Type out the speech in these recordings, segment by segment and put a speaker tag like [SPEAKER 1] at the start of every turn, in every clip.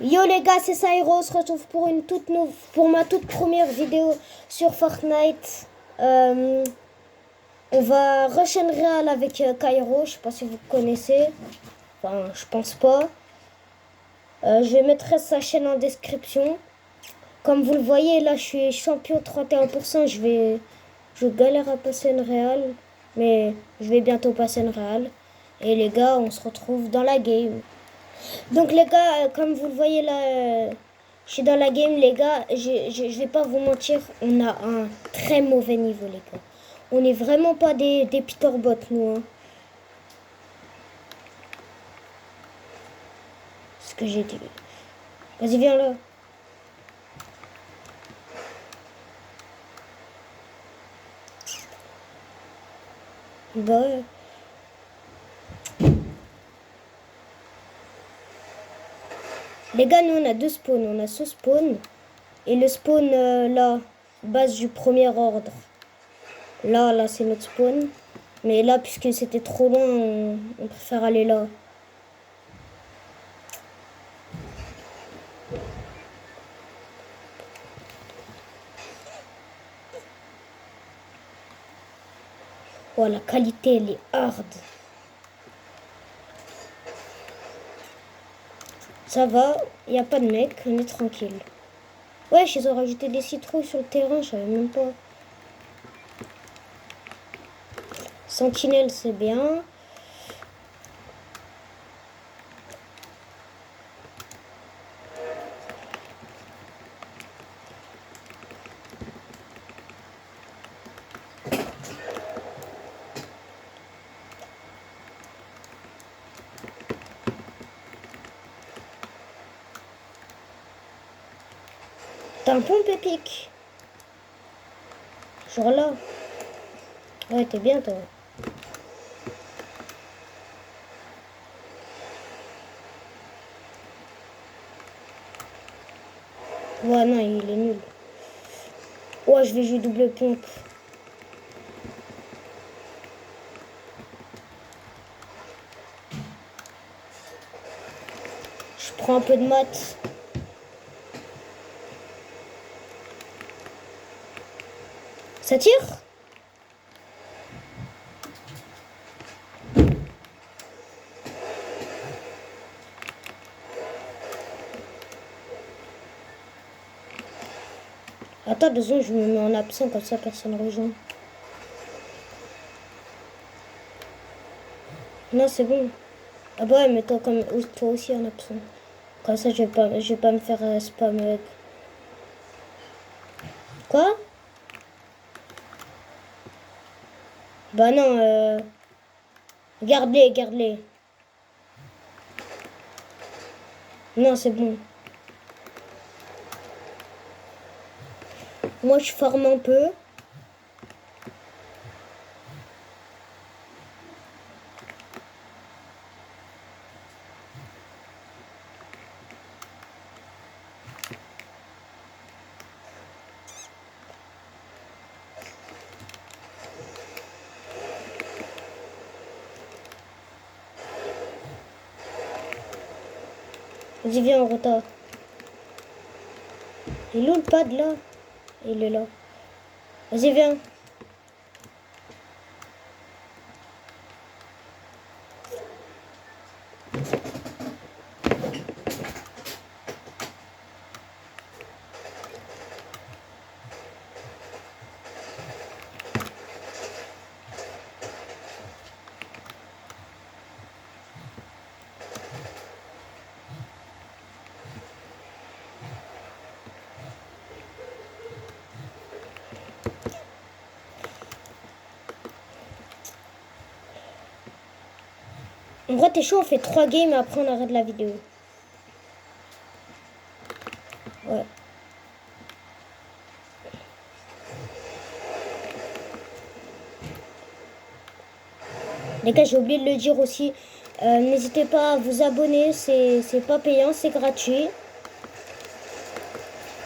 [SPEAKER 1] Yo les gars, c'est Sairo, on se retrouve pour pour ma toute première vidéo sur Fortnite. On va rush Real avec Cairo, je sais pas si vous connaissez. Enfin, je pense pas. Je vais mettre sa chaîne en description. Comme vous le voyez, là je suis champion 31%. Je galère à passer une Real, mais je vais bientôt passer une Real. Et les gars, on se retrouve dans la game. Donc les gars, comme vous le voyez là, je suis dans la game les gars, je vais pas vous mentir, on a un très mauvais niveau les gars. On n'est vraiment pas des Peterbots nous. Hein. Ce que j'ai dit. Vas-y viens là. Bah ouais. Les gars, nous on a deux spawns. On a ce spawn et le spawn là, base du premier ordre. Là c'est notre spawn. Mais là, puisque c'était trop loin, on préfère aller là. Oh, la qualité, elle est hard. Ça va, il n'y a pas de mec, on est tranquille. Wesh, ils ont rajouté des citrouilles sur le terrain, je savais même pas. Sentinelle, c'est bien. T'as un pompe épique. Genre là. Ouais, t'es bien, toi. Ouais, non, il est nul. Ouais, je vais jouer double pompe. Je prends un peu de maths. Ça tire? Attends 2 secondes, je me mets en absent, comme ça personne rejoint. Non, c'est bon. Ah bah ouais, mais toi, toi aussi en absent. Comme ça, je vais pas me faire spam avec. Quoi? Bah non, garde-les, garde-les. Non, c'est bon. Moi, je forme un peu. Vas-y, viens en retard. Il est où le pad là? Il est là. Vas-y, viens. En vrai, t'es chaud, on fait 3 games et après on arrête la vidéo. Ouais. Les gars, j'ai oublié de le dire aussi. N'hésitez pas à vous abonner, c'est pas payant, c'est gratuit.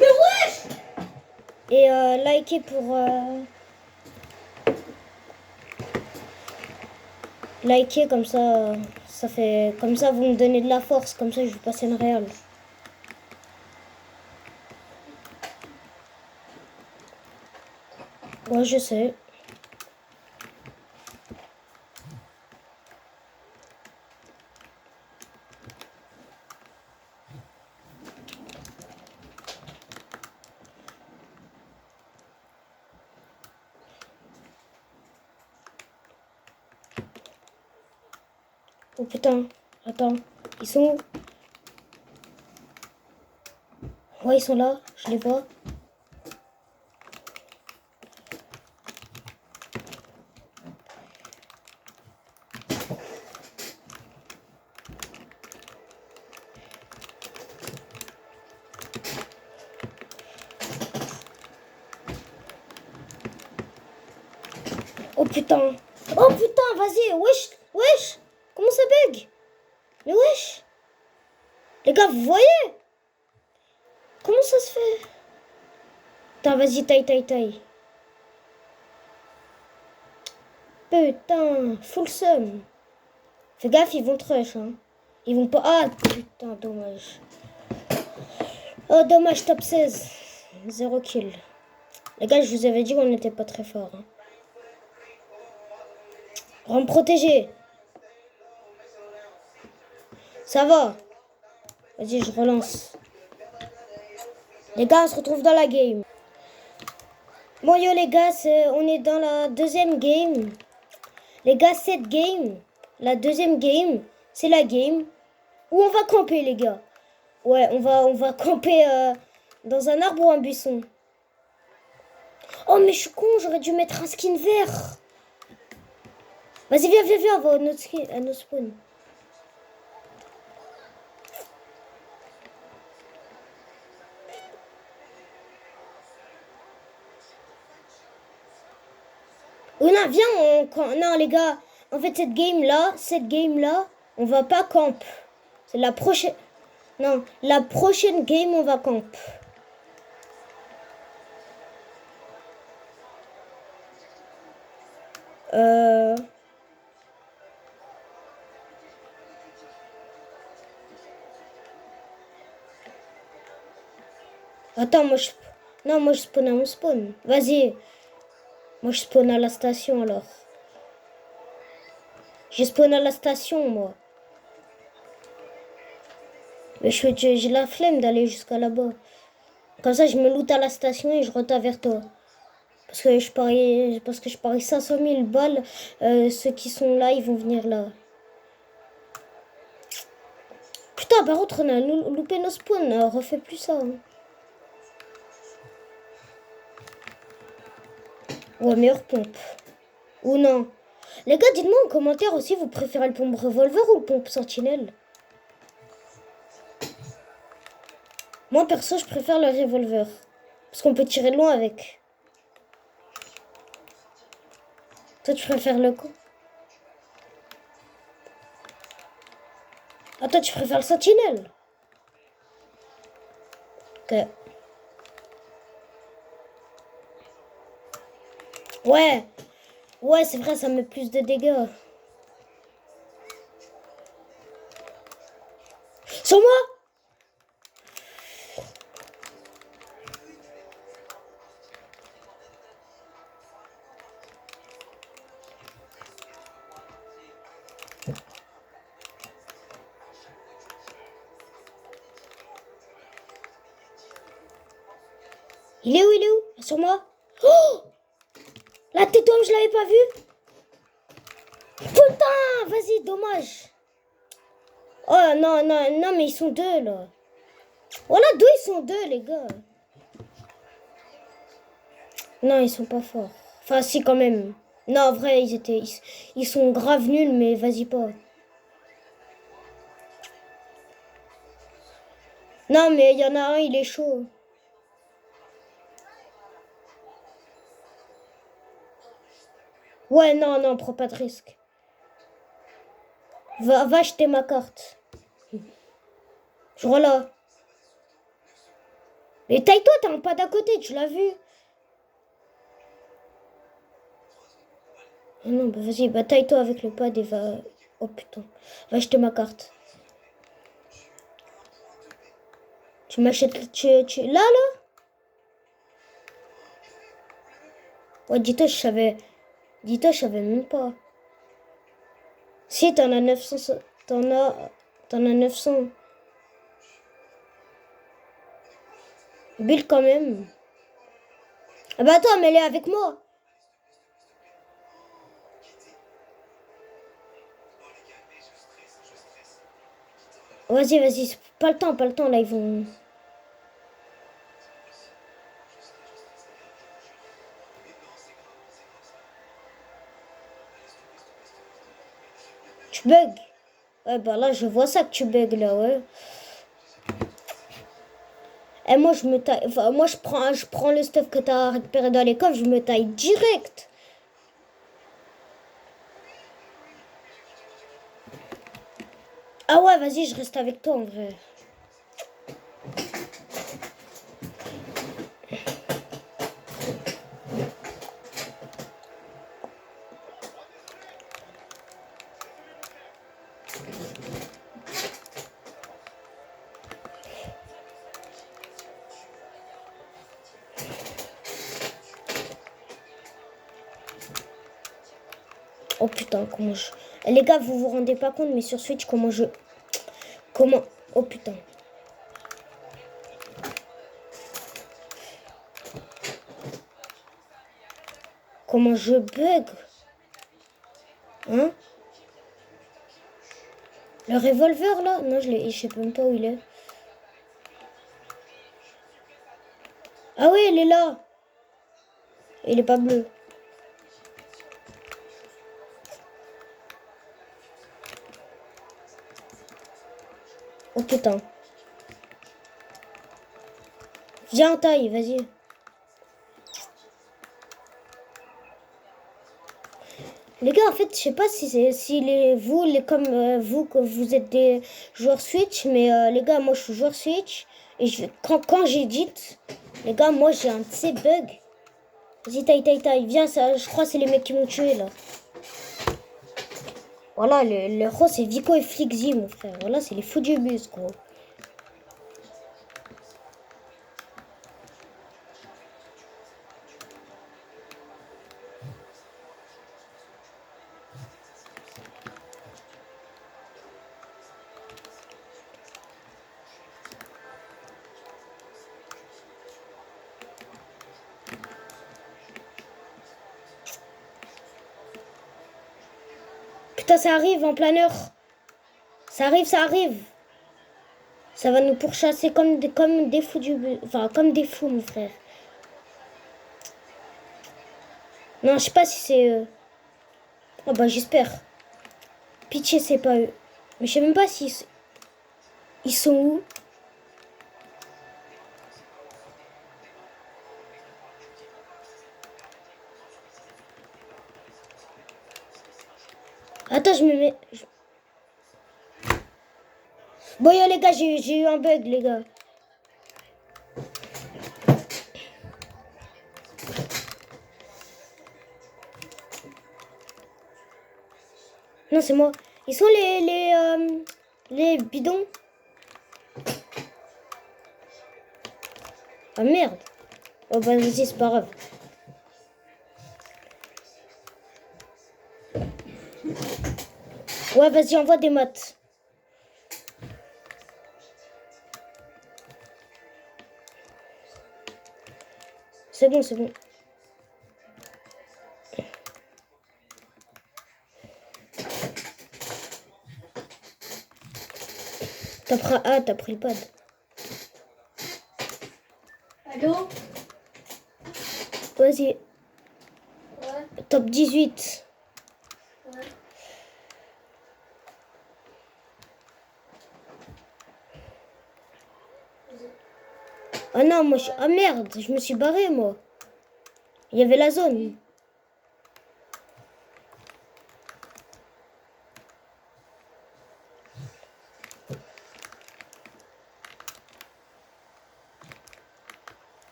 [SPEAKER 2] Mais wesh!
[SPEAKER 1] Et likez pour... Likez comme ça, ça fait... Comme ça, vous me donnez de la force, comme ça je vais passer une réelle. Ouais, je sais. Oh putain, attends, ils sont où? Ouais, ils sont là, je les vois. Oh putain. Oh putain, vas-y, wesh, wesh. Comment ça bug? Mais wesh. Les gars, vous voyez? Comment ça se fait? Putain, vas-y, taille. Putain, full seum. Fais gaffe, ils vont trush, hein. Ils vont pas... Ah, putain, dommage. Oh, dommage, top 16. 0 kill. Les gars, je vous avais dit qu'on n'était pas très fort. Hein. Rang protégé. Ça va. Vas-y, je relance. Les gars, on se retrouve dans la game. Bon, yo, les gars, on est dans la deuxième game. Les gars, cette game, la deuxième game, c'est la game où on va camper, les gars. Ouais, on va camper dans un arbre ou un buisson. Oh, mais je suis con, j'aurais dû mettre un skin vert. Vas-y, viens, on va à notre spawn. Oh non, viens, non, les gars. En fait, cette game-là, on va pas camp. C'est la prochaine... Non, la prochaine game, on va camp. Attends, Non, moi, je spawn à mon spawn. Vas-y. Moi, je spawn à la station, alors. Je spawn à la station, moi. Mais j'ai la flemme d'aller jusqu'à là-bas. Comme ça, je me loot à la station et je retourne vers toi. Parce que je parie 500 000 balles. Ceux qui sont là, ils vont venir là. Putain, par contre, on a loupé nos spawns. Refais plus ça. Hein. Ouais, meilleure pompe. Ou non. Les gars, dites-moi en commentaire aussi, vous préférez le pompe revolver ou le pompe sentinelle? Moi, perso, je préfère le revolver. Parce qu'on peut tirer de loin avec. Toi, tu préfères le coup? Ah, toi, tu préfères le sentinelle? Ok. Ouais. Ouais, c'est vrai, ça met plus de dégâts. Sur moi! Il est où? Sur moi? Oh! La tête d'homme, je l'avais pas vu. Putain, vas-y, dommage. Oh non, mais ils sont deux là. Voilà, d'où ils sont deux, les gars. Non, ils sont pas forts. Enfin, si, quand même. Non, en vrai, ils sont grave nuls, mais vas-y pas. Non, mais il y en a un, il est chaud. Ouais, non, prends pas de risque. Va acheter ma carte. Je relâche. Mais taille-toi, t'es un pas d'à côté, tu l'as vu. Ah non, bah vas-y, bataille-toi avec le pad et va... Oh putain, va acheter ma carte. Tu m'achètes... Là? Ouais, dis-toi, je savais. Dis-toi, je savais même pas. Si, t'en as 900. T'en as. T'en as 900. Bulle quand même. Ah bah attends, mais elle est avec moi. Vas-y, vas-y. Pas le temps, pas le temps. Là, ils vont. Tu bugs. Ouais, bah là, je vois ça que tu bugs là, ouais. Et moi, je me taille. Enfin, moi, je prends le stuff que t'as récupéré dans les coffres, je me taille direct. Ah ouais, vas-y, je reste avec toi en vrai. Oh putain, comment je. Eh, les gars, vous vous rendez pas compte, mais sur Switch, comment je. Comment. Oh putain. Comment je bug. Hein? Le revolver là? Non, je sais même pas où il est. Ah oui, il est là. Il est pas bleu. Oh putain. Viens en taille, vas-y. Les gars, en fait, je sais pas si vous, comme vous, que vous êtes des joueurs Switch, mais les gars, moi je suis joueur Switch. Et quand j'édite, les gars, moi j'ai un de ces bugs. Vas-y, taille, viens, ça, je crois que c'est les mecs qui m'ont tué là. Voilà, le héros c'est Vico et Flixi, mon frère. Voilà, c'est les fous du bus, gros. Putain, ça arrive en planeur. Ça arrive, ça arrive. Ça va nous pourchasser comme des fous du bus. Enfin, comme des fous, mon frère. Non, je sais pas si c'est eux. Oh bah, j'espère. Pitié, c'est pas eux. Mais je sais même pas si ils sont où. Attends, je me mets. Bon, yo, les gars, j'ai eu un bug, les gars. Non, c'est moi. Ils sont les bidons. Ah merde. Oh bah, vas-y, c'est pas grave. Ouais, vas-y, envoie des maths. C'est bon, c'est bon. T'as pris le pad.
[SPEAKER 2] Allô?
[SPEAKER 1] Vas-y,
[SPEAKER 2] Ouais,
[SPEAKER 1] top 18.
[SPEAKER 2] ouais.
[SPEAKER 1] Ah non, moi, ah merde, je me suis barré, moi. Il y avait la zone.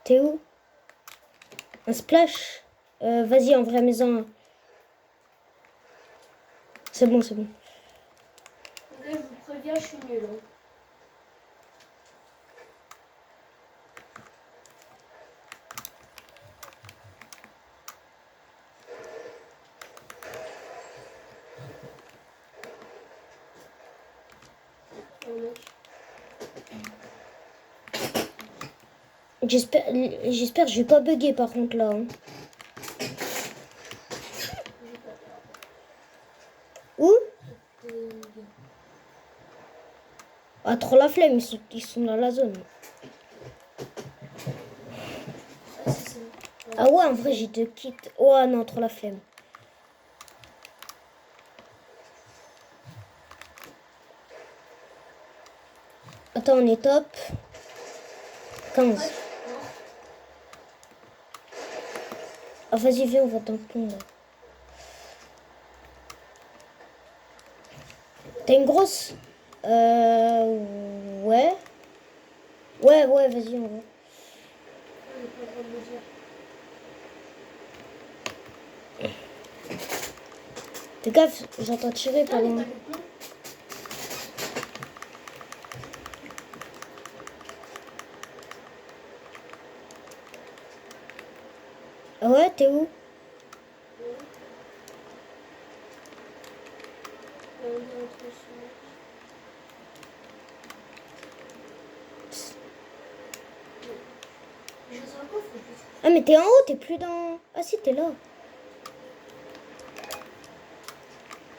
[SPEAKER 1] T'es où? Un splash? Vas-y, en vraie maison. C'est bon, c'est bon.
[SPEAKER 2] Là, je vous préviens, je suis nulle. Hein.
[SPEAKER 1] J'espère que je vais pas bugger par contre là. Hein. Où? Ah, trop la flemme, ils sont dans la zone. Ah ouais, en vrai, j'ai deux kits. Oh non, trop la flemme. Attends, on est top. 15. Ah, vas-y, viens, on va dans le pont, là. T'as une grosse? Ouais. Ouais, vas-y, on va. Fais gaffe, j'entends tirer par loin. Ah ouais, t'es où? Ah mais t'es en haut, t'es plus dans... Ah si, t'es là.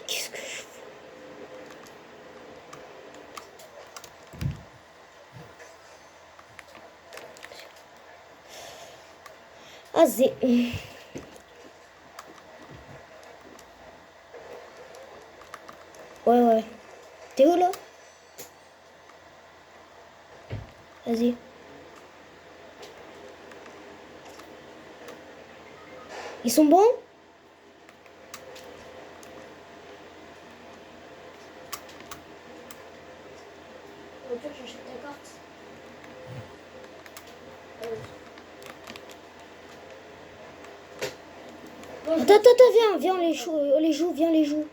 [SPEAKER 1] Qu'est-ce que je fais? Ah zé... Ouais. T'es où là? Vas-y. Ils sont bons?
[SPEAKER 2] J'achète ta carte.
[SPEAKER 1] Attends, viens, viens, les joue.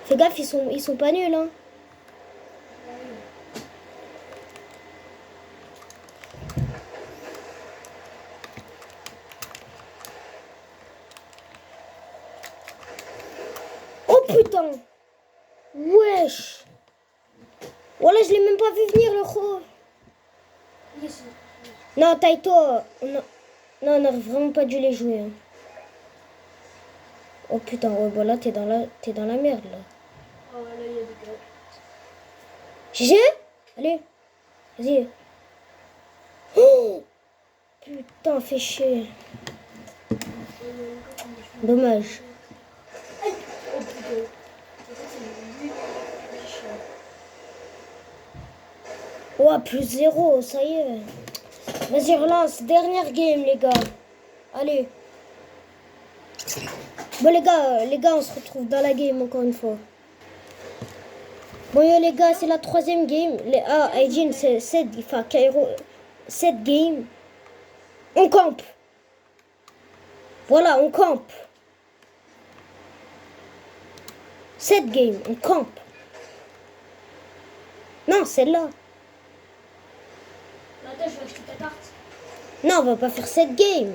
[SPEAKER 1] Fais gaffe, ils sont pas nuls, hein. Oh putain! Wesh! Voilà, je l'ai même pas vu venir le ro. Non, Taito, non, on aurait vraiment pas dû les jouer. Hein. Oh putain, ouais, bon là, t'es dans la merde là.
[SPEAKER 2] Oh là, il y a des gars.
[SPEAKER 1] GG? Allez, vas-y. Oh putain, fait chier. Dommage.
[SPEAKER 2] Oh putain.
[SPEAKER 1] Ouais, plus 0, ça y est. Vas-y, relance. Dernière game, les gars. Allez. Bon, les gars, on se retrouve dans la game encore une fois. Bon, yo, les gars, c'est la 3e game. Aijin, c'est 7, enfin, Kairo, 7 games. On campe. Voilà, on campe. 7 games, on campe. Non, celle-là.
[SPEAKER 2] Attends, je vais acheter ta carte.
[SPEAKER 1] Non, on va pas faire 7 games.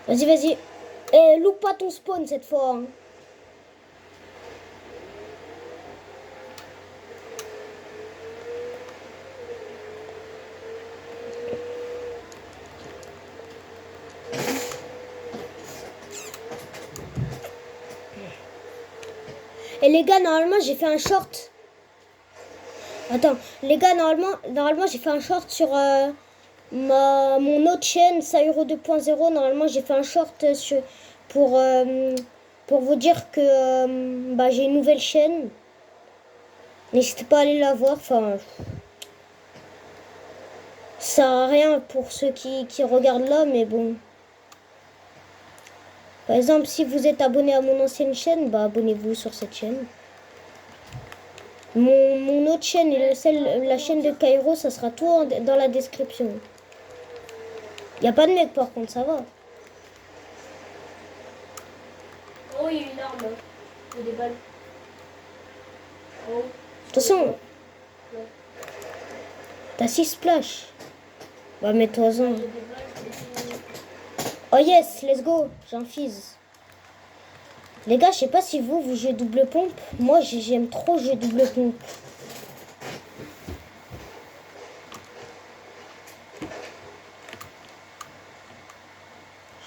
[SPEAKER 1] Vas-y. Eh, loupe pas ton spawn cette fois. Hein. Et les gars, normalement, j'ai fait un short. Attends, les gars, normalement j'ai fait un short sur mon autre chaîne, Sairo 2.0. Normalement, j'ai fait un short pour, pour vous dire que j'ai une nouvelle chaîne. N'hésitez pas à aller la voir. Enfin, ça sert à rien pour ceux qui regardent là, mais bon. Par exemple, si vous êtes abonné à mon ancienne chaîne, abonnez-vous sur cette chaîne. Mon autre chaîne et la chaîne de Kairo, ça sera tout dans la description. Il n'y a pas de mec par contre, ça va.
[SPEAKER 2] Oh, il y a une arme. Il y a des balles. Oh.
[SPEAKER 1] Attention. T'as 6 splash. Bah mets-toi-en. Oh yes, let's go. J'ai un fizz. Les gars, je sais pas si vous jouez double pompe. Moi, j'aime trop jouer double pompe.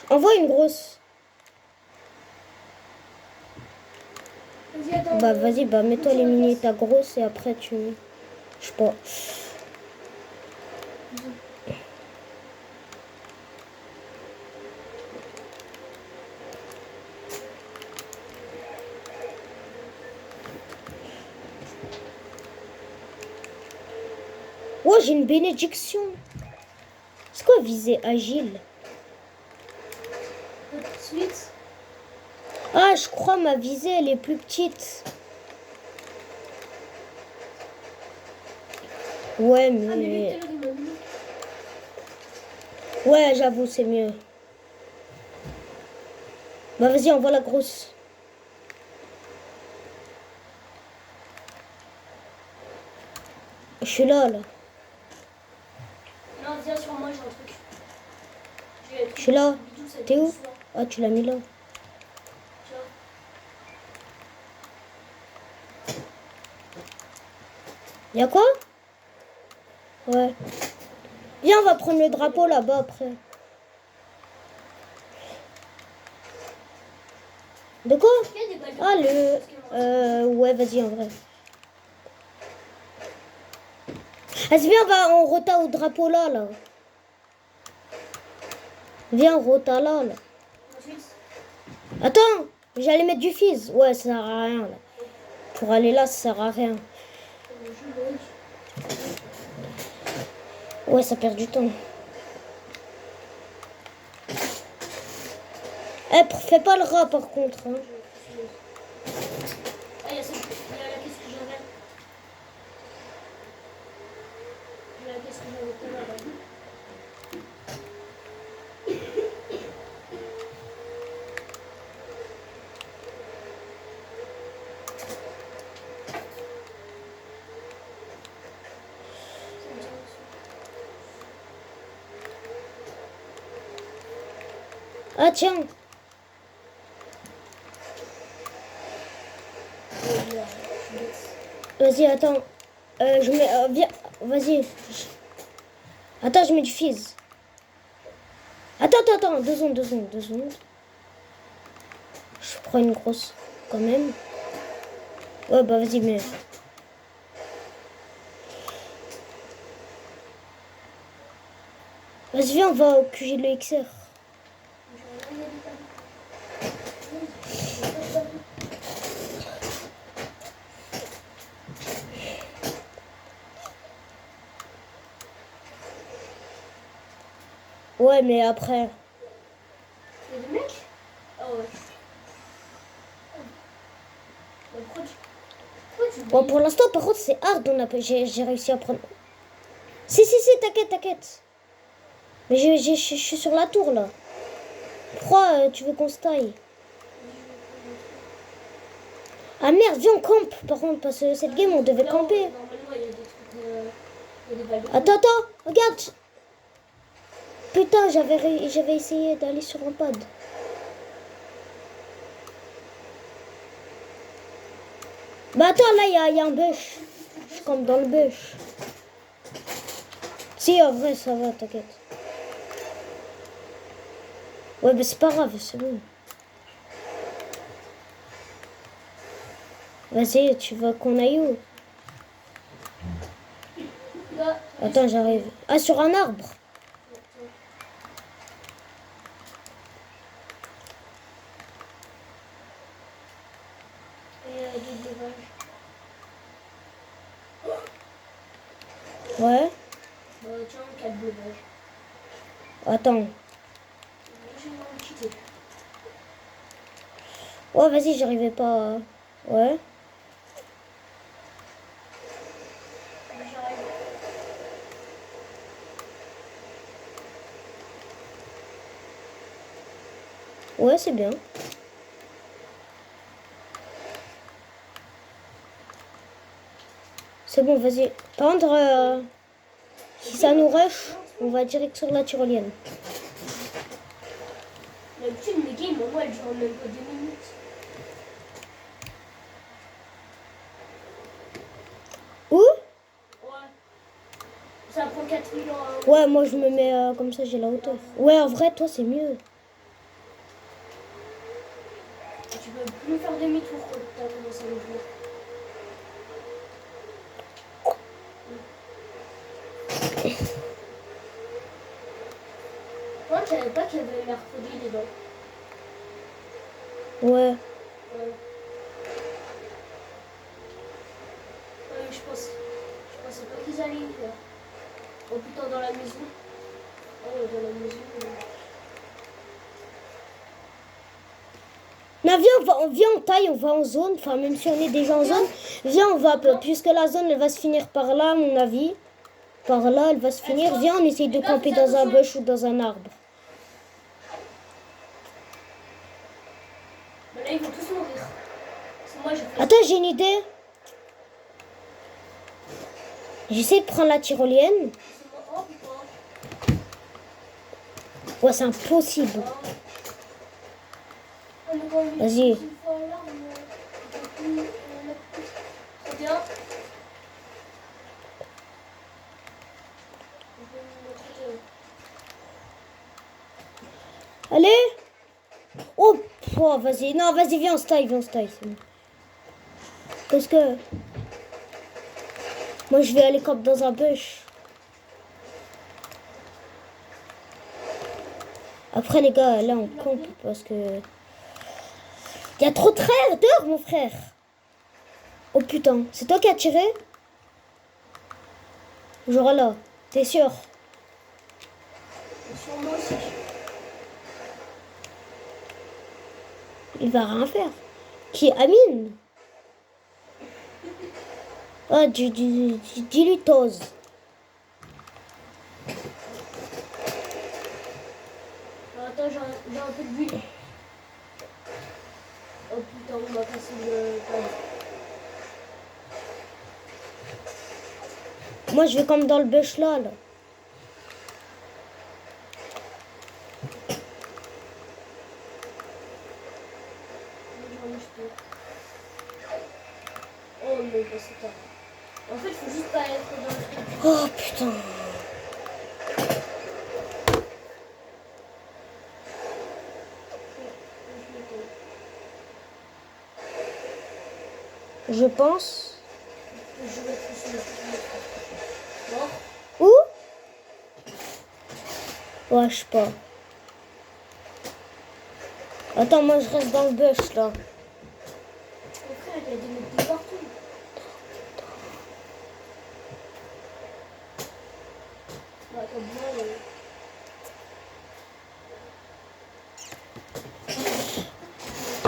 [SPEAKER 1] Envoie une grosse.
[SPEAKER 2] Vas-y, attends.
[SPEAKER 1] Bah vas-y, bah mets-toi les mini ta grosse et après tu... Je sais pas. Oh, j'ai une bénédiction. C'est quoi viser agile?
[SPEAKER 2] Suite.
[SPEAKER 1] Ah, je crois ma visée, elle est plus petite. Ouais,
[SPEAKER 2] Ah, mais lui,
[SPEAKER 1] mais...
[SPEAKER 2] tout à l'heure, il m'a mis.
[SPEAKER 1] Ouais, j'avoue, c'est mieux. Bah vas-y, envoie la grosse. Je suis là, là.
[SPEAKER 2] Non, viens sur moi, j'ai un truc.
[SPEAKER 1] Je suis là.
[SPEAKER 2] Bidou, ça
[SPEAKER 1] T'es
[SPEAKER 2] dit
[SPEAKER 1] où?
[SPEAKER 2] soir.
[SPEAKER 1] Ah, tu l'as mis là.
[SPEAKER 2] Tu vois.
[SPEAKER 1] Y'a quoi? Ouais. Viens, on va prendre le drapeau là-bas après. De quoi?
[SPEAKER 2] Il y a des balles de
[SPEAKER 1] Ah, le...
[SPEAKER 2] parce que-
[SPEAKER 1] Ouais, vas-y, en vrai. Vas-y, viens, on rota au drapeau là, là. Viens, on rota là, là.
[SPEAKER 2] Ensuite,
[SPEAKER 1] Attends, j'allais mettre du fizz. Ouais, ça sert à rien, là. Pour aller là, ça sert à rien.
[SPEAKER 2] je joue.
[SPEAKER 1] Ouais, ça perd du temps. Eh, fais pas le rat, par contre, hein.
[SPEAKER 2] Ah, il y a la caisse que j'avais. Il y a la caisse que j'avais tout à l'heure, là.
[SPEAKER 1] Ah, tiens. Vas-y, attends. Je mets... viens, vas-y. Attends, je mets du fizz. Attends. 2 secondes. Je prends une grosse, quand même. Ouais, bah vas-y, mais... Vas-y, viens, on va au QG de l'EXR. Ouais, mais après...
[SPEAKER 2] Il y a des mecs? Ah ouais. Bah, pourquoi tu
[SPEAKER 1] Bon, pour l'instant, par contre, c'est hard. J'ai réussi à prendre... Si, t'inquiète. Mais je suis sur la tour, là. Pourquoi tu veux qu'on se taille? Ah merde, viens, on campe, par contre, parce que cette game, on devait camper.
[SPEAKER 2] Normalement, il y a des trucs. Il y a des balles de
[SPEAKER 1] Attends, regarde. Putain, j'avais essayé d'aller sur un pad. Bah attends, là, il y a un bush. Je campe dans le bush. Si, en vrai, ça va, t'inquiète. Ouais, mais c'est pas grave, c'est bon. Vas-y, tu veux qu'on aille où?
[SPEAKER 2] Là,
[SPEAKER 1] Attends, j'arrive. Ah, sur un arbre.
[SPEAKER 2] et deux breuvages.
[SPEAKER 1] Ouais.
[SPEAKER 2] Bah, tiens, 4 breuvages.
[SPEAKER 1] Attends.
[SPEAKER 2] J'ai envie de quitter.
[SPEAKER 1] Ouais, vas-y, j'arrivais pas. Ouais.
[SPEAKER 2] J'arrive.
[SPEAKER 1] Ouais, c'est bien. C'est bon, vas-y. Par contre, si ça nous rush, on va direct sur la tyrolienne.
[SPEAKER 2] D'habitude, mes games, moi, elles durent même pas 2 minutes.
[SPEAKER 1] Où?
[SPEAKER 2] Ouais. Ça prend 4000 ans.
[SPEAKER 1] Ouais, moi je me mets comme ça, j'ai la hauteur. Ouais, en vrai, toi c'est mieux.
[SPEAKER 2] Tu peux plus faire demi-tour quand t'as commencé le jeu. Moi, je savais pas qu'il y avait mercredi dedans.
[SPEAKER 1] Ouais.
[SPEAKER 2] Ouais. Ouais, je pensais pas qu'ils allaient y faire. Oh putain, dans la maison. Oh, dans la maison.
[SPEAKER 1] Non, viens, on taille, on va en zone. Enfin, même si on est déjà en zone, viens, on va, puisque la zone, elle va se finir par là, à mon avis. Par là, elle va se finir. Viens, on essaye de camper dans un bush ou dans un arbre.
[SPEAKER 2] Mais là, ils vont tous mourir. Parce que moi, je fais...
[SPEAKER 1] Attends, j'ai une idée. J'essaie de prendre la tyrolienne.
[SPEAKER 2] Oh putain.
[SPEAKER 1] Ouais, c'est impossible. Vas-y.
[SPEAKER 2] Très bien.
[SPEAKER 1] Allez. Oh, vas-y. Non, vas-y, viens, on se taille, c'est bon. Parce que... Moi, je vais aller camper dans un bush. Après, les gars, là, on campe parce que... Il y a trop de traiteurs, mon frère. Oh putain, c'est toi qui as tiré? Genre là, t'es sûr?
[SPEAKER 2] Sur moi aussi.
[SPEAKER 1] Il va rien faire. Qui est Amine? Ah, dis-lui t'oses.
[SPEAKER 2] Attends, j'ai un peu de bulle. Oh putain, on m'a cassé le câble.
[SPEAKER 1] Moi, je vais comme dans le bush là.
[SPEAKER 2] Oh mais c'est tard. En fait, il faut juste pas être dans le truc.
[SPEAKER 1] Oh putain. Je pense.
[SPEAKER 2] Je vais être sur le mort.
[SPEAKER 1] Où? Ouais, je sais pas. Attends, moi je reste dans le bush là.
[SPEAKER 2] Mon frère, il y a des mecs de partout. Bah, comme moi,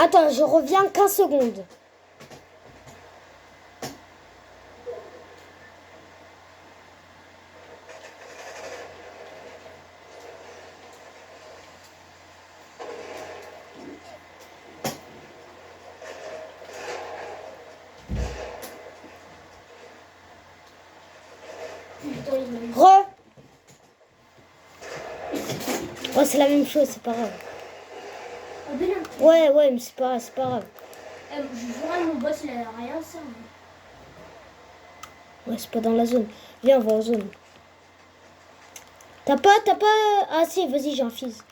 [SPEAKER 1] Attends, je reviens 15 secondes.
[SPEAKER 2] putain, il m'a mis.
[SPEAKER 1] Re. Oh, c'est la même chose, c'est pas grave.
[SPEAKER 2] Ah, ben là.
[SPEAKER 1] Ouais, mais c'est pas grave.
[SPEAKER 2] Je jure, mon boss, il a rien ça.
[SPEAKER 1] Ouais, c'est pas dans la zone. Viens, on va en zone. T'as pas... Ah si, vas-y, j'ai un fils.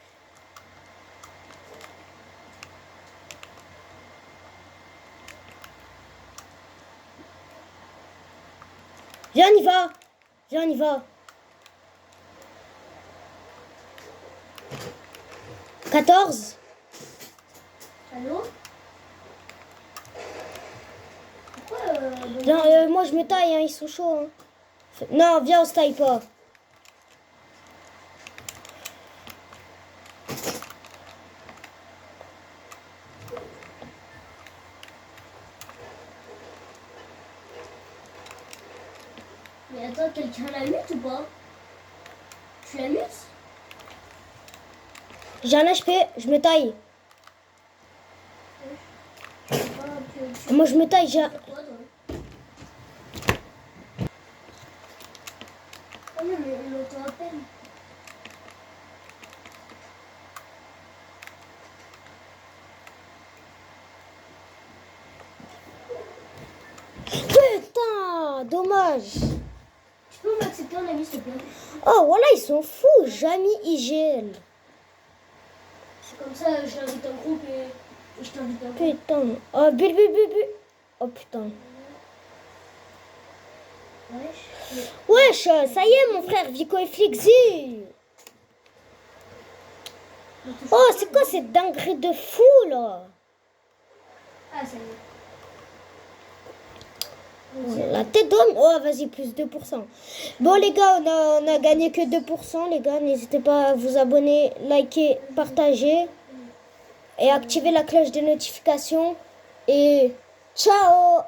[SPEAKER 1] Viens, on y va. Viens, on y va. 14.
[SPEAKER 2] Allô? Pourquoi
[SPEAKER 1] Viens, moi je me taille, hein, ils sont chauds. Hein. Non, viens, on se taille pas.
[SPEAKER 2] Mais attends, quelqu'un la mute ou pas? Tu la mutes?
[SPEAKER 1] J'ai un HP, je me taille. Moi je me taille, j'ai un...
[SPEAKER 2] Ah non, mais on l'entend à peine.
[SPEAKER 1] dommage.
[SPEAKER 2] Tu peux m'accepter en ami, s'il te plaît?
[SPEAKER 1] Oh, voilà, ils sont fous. Jamy IGL.
[SPEAKER 2] C'est comme ça, je l'invite en groupe et je t'invite en groupe.
[SPEAKER 1] Putain. Oh, bulle, bulle, bulle, bulle. Oh, putain. Wesh, ça y est, mon frère, Vico et Flixi. Oh, c'est quoi cette dinguerie de fou, là?
[SPEAKER 2] Ah, ça y est.
[SPEAKER 1] La tête d'homme. Oh, vas-y, plus 2%. Bon, les gars, on a gagné que 2%. Les gars, n'hésitez pas à vous abonner, liker, partager et activer la cloche de notification. Et ciao!